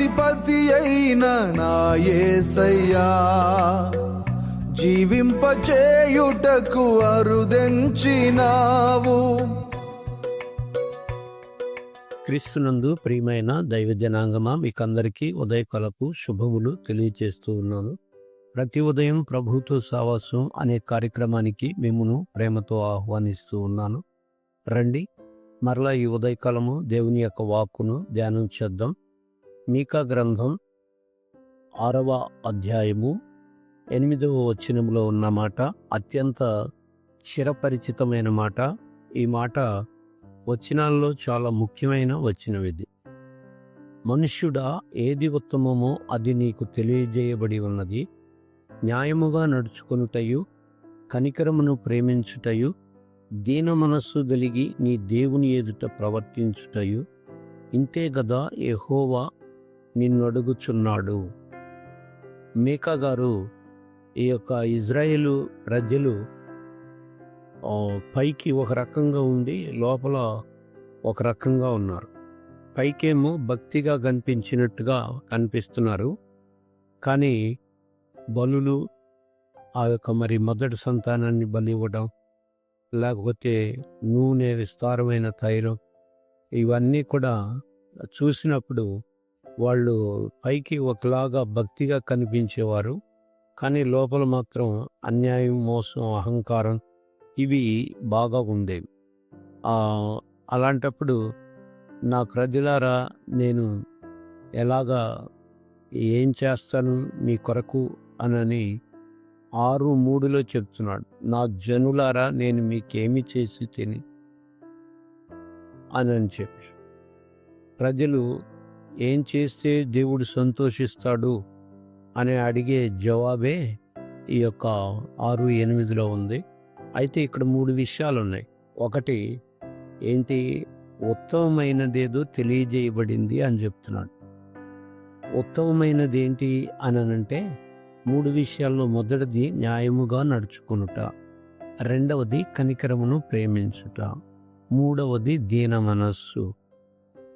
న్యాయాధిపతి అయిన నా యేసయ్యా, జీవింపచేయుటకు అరుదెంచినావు. క్రీస్తునందు ప్రియమైన దైవ జనాంగమా, మీకందరికీ ఉదయకాలపు శుభములు తెలియజేస్తూ ఉన్నాను. ప్రతి ఉదయం ప్రభుతో సావాసం అనే కార్యక్రమానికి మిమ్మును ప్రేమతో ఆహ్వానిస్తూ ఉన్నాను. రండి, మరలా ఈ ఉదయకాలము దేవుని యొక్క వాక్కును ధ్యానం చేద్దాం. మీకా గ్రంథం 6వ అధ్యాయము 8వ వచనంలో ఉన్న మాట అత్యంత చిరపరిచితమైన మాట. ఈ మాట వచనాల్లో చాలా ముఖ్యమైన వచనమిది. మనుష్యుడా, ఏది ఉత్తమమో అది నీకు తెలియజేయబడి ఉన్నది. న్యాయముగా నడుచుకొనుటయు, కనికరమును ప్రేమించుటయు, దీన మనస్సు కలిగి నీ దేవుని ఎదుట ప్రవర్తించుటయు, ఇంతే గదా యెహోవా నిన్నడుగుచున్నాడు. మీకా గారు ఈ యొక్క ఇజ్రాయేలు ప్రజలు పైకి ఒక రకంగా ఉండి లోపల ఒక రకంగా ఉన్నారు. పైకేమో భక్తిగా కనిపించినట్టుగా కనిపిస్తున్నారు, కానీ బలులు, ఆ యొక్క మొదటి సంతానాన్ని బలి ఇవ్వడం, లేకపోతే నూనె, విస్తారమైన తైలం, ఇవన్నీ కూడా చూసినప్పుడు వాళ్ళు పైకి ఒకలాగా భక్తిగా కనిపించేవారు, కానీ లోపల మాత్రం అన్యాయం, మోసం, అహంకారం ఇవి బాగా ఉండేవి. అలాంటప్పుడు నా ప్రజలారా, నేను ఎలాగా ఏం చేస్తాను మీ కొరకు అని 6:3 చెప్తున్నాడు. నా జనులారా, నేను మీకేమి చేసి తిని అని చెప్పి ప్రజలు ఏం చేస్తే దేవుడు సంతోషిస్తాడు అని అడిగే జవాబే ఈ యొక్క 6:8లో ఉంది. అయితే ఇక్కడ 3 విషయాలు ఉన్నాయి. ఒకటి ఏంటి? ఉత్తమమైనదేదో తెలియజేయబడింది అని చెప్తున్నాడు. ఉత్తమమైనది ఏంటి అని అంటే 3 విషయాల్లో మొదటిది న్యాయముగా నడుచుకొనుట, రెండవది కనికరమును ప్రేమించుట, మూడవది దీన మనస్సు.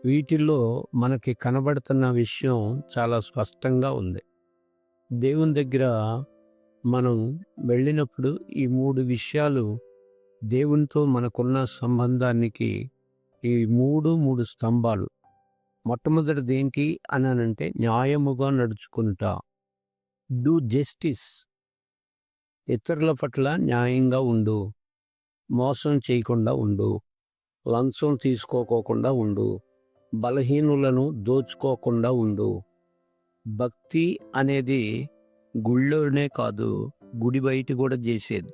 వీటిల్లో మనకి కనబడుతున్న విషయం చాలా స్పష్టంగా ఉంది. దేవుని దగ్గర మనం వెళ్ళినప్పుడు ఈ 3 విషయాలు దేవునితో మనకున్న సంబంధానికి ఈ 3 స్తంభాలు. మొట్టమొదటిది ఏంటి అని అంటే న్యాయముగా నడుచుకుంట. Do justice. ఇతరుల పట్ల న్యాయంగా ఉండు, మోసం చేయకుండా ఉండు, లంచం తీసుకోకుండా ఉండు, బలహీనులను దోచుకోకుండా ఉండు. భక్తి అనేది గుళ్ళోనే కాదు, గుడి బయట కూడా చేసేది.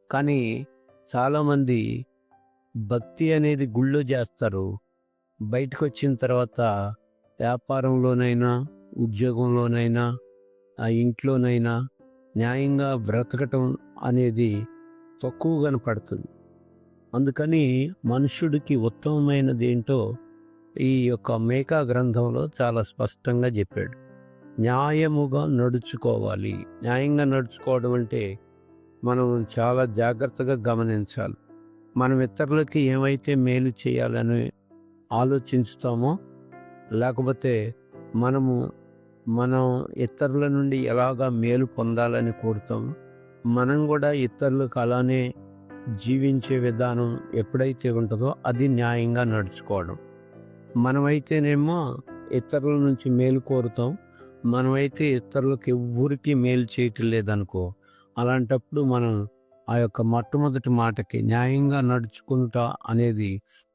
కానీ చాలామంది భక్తి అనేది గుళ్ళో చేస్తారు, బయటకు వచ్చిన తర్వాత వ్యాపారంలోనైనా, ఉద్యోగంలోనైనా, ఆ ఇంట్లోనైనా న్యాయంగా బ్రతకటం అనేది తక్కువ కనపడుతుంది. అందుకని మనుషుడికి ఉత్తమమైనది ఏంటో ఈ యొక్క మీకా గ్రంథంలో చాలా స్పష్టంగా చెప్పాడు. న్యాయముగా నడుచుకోవాలి. న్యాయంగా నడుచుకోవడం అంటే మనం చాలా జాగ్రత్తగా గమనించాలి. మనం ఇతరులకి ఏమైతే మేలు చేయాలని ఆలోచిస్తామో, లేకపోతే మనం ఇతరుల నుండి ఎలాగా మేలు పొందాలని కోరుతామో, మనం కూడా ఇతరులకు అలానే జీవించే విధానం ఎప్పుడైతే ఉంటుందో అది న్యాయంగా నడుచుకోవడం. మనమైతేనేమో ఇతరుల నుంచి మేలు కోరుతాం, మనమైతే ఇతరులకు ఎవ్వరికి మేలు చేయటం లేదనుకో, అలాంటప్పుడు మనం ఆ యొక్క మొట్టమొదటి మాటకి న్యాయంగా నడుచుకుంటా అనేది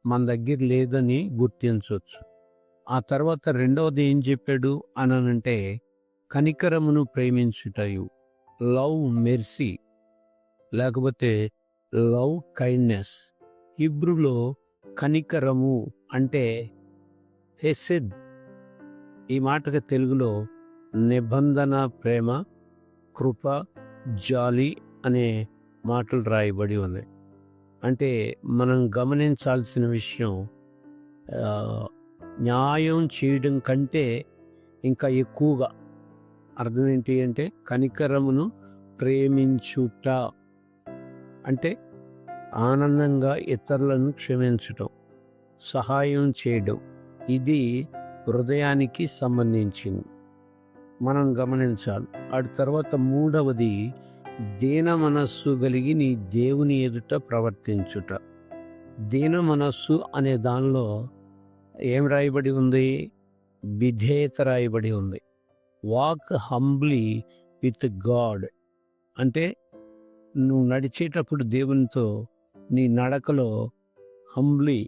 మన దగ్గర లేదని గుర్తించవచ్చు. ఆ తర్వాత రెండవది ఏం చెప్పాడు అని అంటే కనికరమును ప్రేమించుటయు, లవ్ మెర్సీ, లేకపోతే లవ్ కైండ్నెస్. హిబ్రూలో కనికరము అంటే హెసెద్. ఈ మాటకి తెలుగులో నిబంధన ప్రేమ, కృప, జాలి అనే మాటలు రాయబడి ఉన్నాయి. అంటే మనం గమనించాల్సిన విషయం, న్యాయం చేయడం కంటే ఇంకా ఎక్కువగా అర్థం ఏంటి అంటే కనికరమును ప్రేమించుట అంటే ఆనందంగా ఇతరులను క్షమించటం, సహాయం చేయడం. ఇది హృదయానికి సంబంధించింది, మనం గమనించాలి. ఆ తర్వాత మూడవది దీన మనస్సు కలిగి నీ దేవుని ఎదుట ప్రవర్తించుట. దీన మనస్సు అనే దానిలో ఏం రాయబడి ఉంది? విధేయత రాయబడి ఉంది. వాక్ హంబ్లీ విత్ గాడ్ అంటే నువ్వు నడిచేటప్పుడు దేవునితో నీ నడకలో హంబ్లీ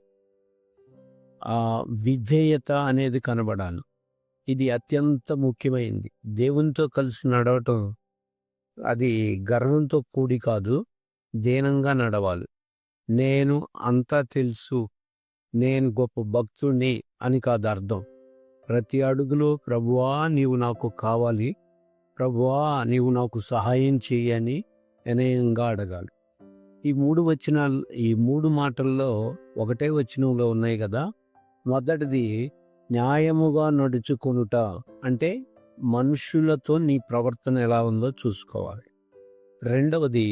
విధేయత అనేది కనబడాలి. ఇది అత్యంత ముఖ్యమైనది. దేవునితో కలిసి నడవటం అది గర్వంతో కూడి కాదు, దీనంగా నడవాలి. నేను అంతా తెలుసు, నేను గొప్ప భక్తుడిని అని కాదు అర్థం. ప్రతి అడుగులో ప్రభువా నీవు నాకు కావాలి, ప్రభువా నీవు నాకు సహాయం చేయని వినయంగా అడగాలి. ఈ మూడు మాటల్లో ఒకటే వచనంలో ఉన్నాయి కదా. మొదటిది న్యాయముగా నడుచుకొనుట అంటే మనుషులతో నీ ప్రవర్తన ఎలా ఉందో చూసుకోవాలి. రెండవది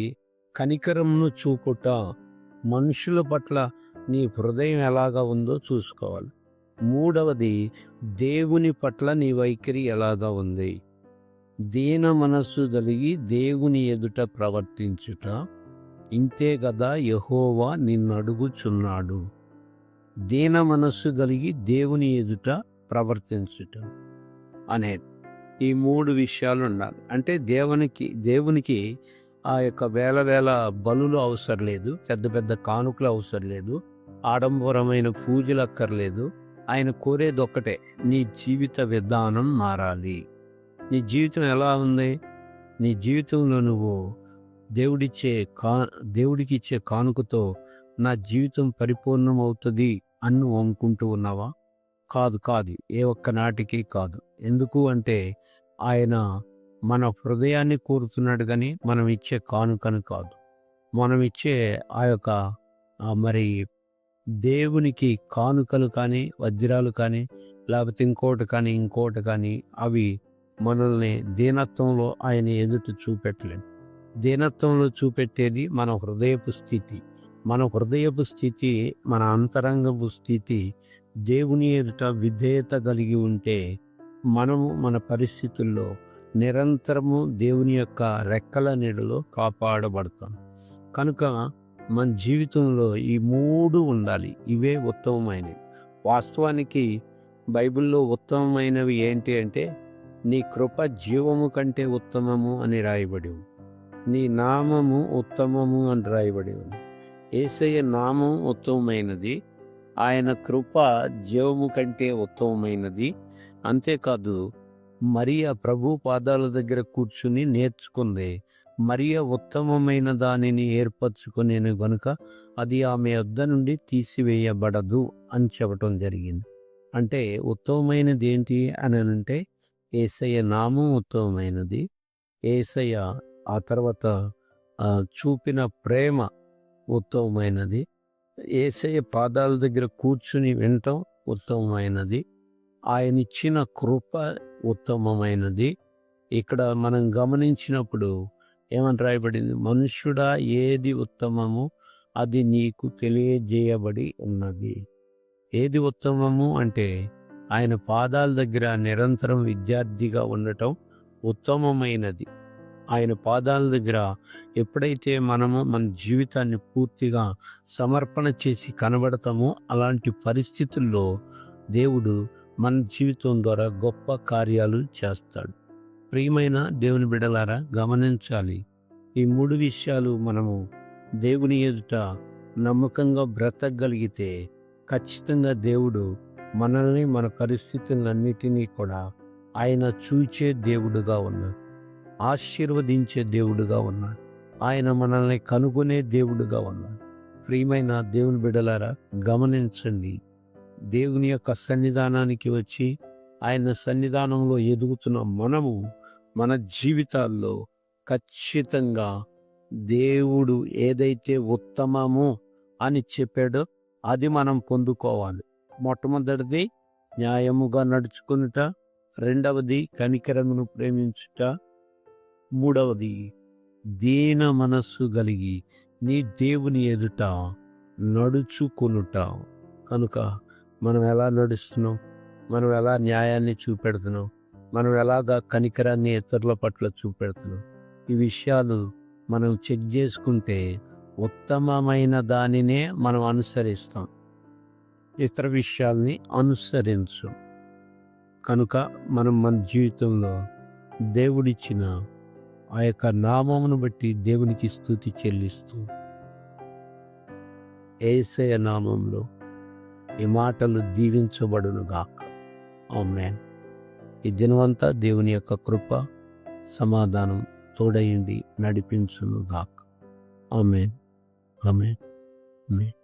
కనికరమును చూపుట, మనుషుల పట్ల నీ హృదయం ఎలాగా ఉందో చూసుకోవాలి. మూడవది దేవుని పట్ల నీ వైఖరి ఎలాగా ఉంది. దీన మనస్సు కలిగి దేవుని ఎదుట ప్రవర్తించుట, ఇంతే కదా యెహోవా నిన్ను అడుగుచున్నాడు. దీన మనస్సు కలిగి దేవుని ఎదుట ప్రవర్తించుట అనేది ఈ మూడు విషయాలు ఉండాలి. అంటే దేవునికి ఆ యొక్క వేల బలులు అవసరం లేదు, పెద్ద పెద్ద కానుకలు అవసరం లేదు, ఆడంబరమైన పూజలు అక్కర్లేదు. ఆయన కోరేది ఒక్కటే, నీ జీవిత విధానం మారాలి. నీ జీవితం ఎలా ఉంది? నీ జీవితంలో నువ్వు దేవుడికి ఇచ్చే కానుకతో నా జీవితం పరిపూర్ణం అవుతుంది అని నువ్వు అనుకుంటూ ఉన్నావా? కాదు, ఏ ఒక్క నాటికి కాదు. ఎందుకు అంటే ఆయన మన హృదయాన్ని కోరుతున్నాడు, కానీ మనం ఇచ్చే కానుకను కాదు. మనం ఇచ్చే ఆ యొక్క మరి దేవునికి కానుకలు కానీ, వజ్రాలు కానీ, లేకపోతే ఇంకోటి కానీ అవి మనల్ని దీనత్వంలో ఆయన ఎదుట చూపెట్టలేము. దీనత్వంలో చూపెట్టేది మన హృదయపు స్థితి. మన అంతరంగపు స్థితి దేవుని ఎదుట విధేయత కలిగి ఉంటే మనము మన పరిస్థితుల్లో నిరంతరము దేవుని యొక్క రెక్కల నీడలో కాపాడబడతాం. కనుక మన జీవితంలో ఈ మూడు ఉండాలి. ఇవే ఉత్తమమైనవి. వాస్తవానికి బైబిల్లో ఉత్తమమైనవి ఏంటి అంటే, నీ కృప జీవము కంటే ఉత్తమము అని రాయబడి ఉంది, నీ నామము ఉత్తమము అని రాయబడి ఉంది. యేసయ్య నామం ఉత్తమమైనది, ఆయన కృప జీవము కంటే ఉత్తమమైనది. అంతేకాదు మరియా ప్రభు పాదాల దగ్గర కూర్చుని నేర్చుకుంది. మరియా ఉత్తమమైన దానిని ఏర్పరచుకునేను గనుక అది ఆమె వద్ద నుండి తీసివేయబడదు అని చెప్పటం జరిగింది. అంటే ఉత్తమమైనది ఏంటి అని అంటే యేసయ్య నామం ఉత్తమమైనది. యేసయ్య ఆ తర్వాత చూపిన ప్రేమ ఉత్తమమైనది. యేసయ్య పాదాల దగ్గర కూర్చుని వినటం ఉత్తమమైనది. ఆయన ఇచ్చిన కృప ఉత్తమమైనది. ఇక్కడ మనం గమనించినప్పుడు ఏమని రాయబడింది? మనుష్యుడా ఏది ఉత్తమము అది నీకు తెలియజేయబడి ఉన్నది. ఏది ఉత్తమము అంటే ఆయన పాదాల దగ్గర నిరంతరం విద్యార్థిగా ఉండటం ఉత్తమమైనది. ఆయన పాదాల దగ్గర ఎప్పుడైతే మనము మన జీవితాన్ని పూర్తిగా సమర్పణ చేసి కనబడతామో అలాంటి పరిస్థితుల్లో దేవుడు మన జీవితం ద్వారా గొప్ప కార్యాలు చేస్తాడు. ప్రియమైన దేవుని బిడ్డలారా, గమనించాలి. ఈ మూడు విషయాలు మనము దేవుని ఎదుట నమ్మకంగా బ్రతకగలిగితే ఖచ్చితంగా దేవుడు మనల్ని, మన పరిస్థితులన్నిటినీ కూడా ఆయన చూచే దేవుడుగా ఉన్నాడు, ఆశీర్వదించే దేవుడుగా ఉన్నాడు, ఆయన మనల్ని కనుగొనే దేవుడుగా ఉన్నాడు. ప్రియమైన దేవుని బిడ్డలారా, గమనించండి. దేవుని యొక్క సన్నిధానానికి వచ్చి ఆయన సన్నిధానంలో ఎదుగుతున్న మనము మన జీవితాల్లో ఖచ్చితంగా దేవుడు ఏదైతే ఉత్తమమో అని చెప్పాడో అది మనం పొందుకోవాలి. మొట్టమొదటిది న్యాయముగా నడుచుకునుట, రెండవది కనికరమును ప్రేమించుట, మూడవది దీన మనస్సు కలిగి నీ దేవుని ఎదుట నడుచుకొనుట. కనుక మనం ఎలా నడుస్తున్నాం? మనం ఎలా న్యాయాన్ని చూపెడుతున్నాం, మనం ఎలాగా కనికరాన్ని ఇతరుల పట్ల చూపెడుతున్నాం, ఈ విషయాలు మనం చెక్ చేసుకుంటే ఉత్తమమైన దానినే మనం అనుసరిస్తాం, ఇతర విషయాల్ని అనుసరించు. కనుక మనం మన జీవితంలో దేవుడిచ్చిన ఆ యొక్క నామమును బట్టి దేవునికి స్తుతి చెల్లిస్తూ యేసయ్య నామంలో ఈ మాటలు దీవించబడును గాక. ఆమేన్. ఈ దినమంతా దేవుని యొక్క కృప సమాధానం తోడయండి నడిపించును గాక. ఆమేన్. ఆమేన్. ఆమేన్.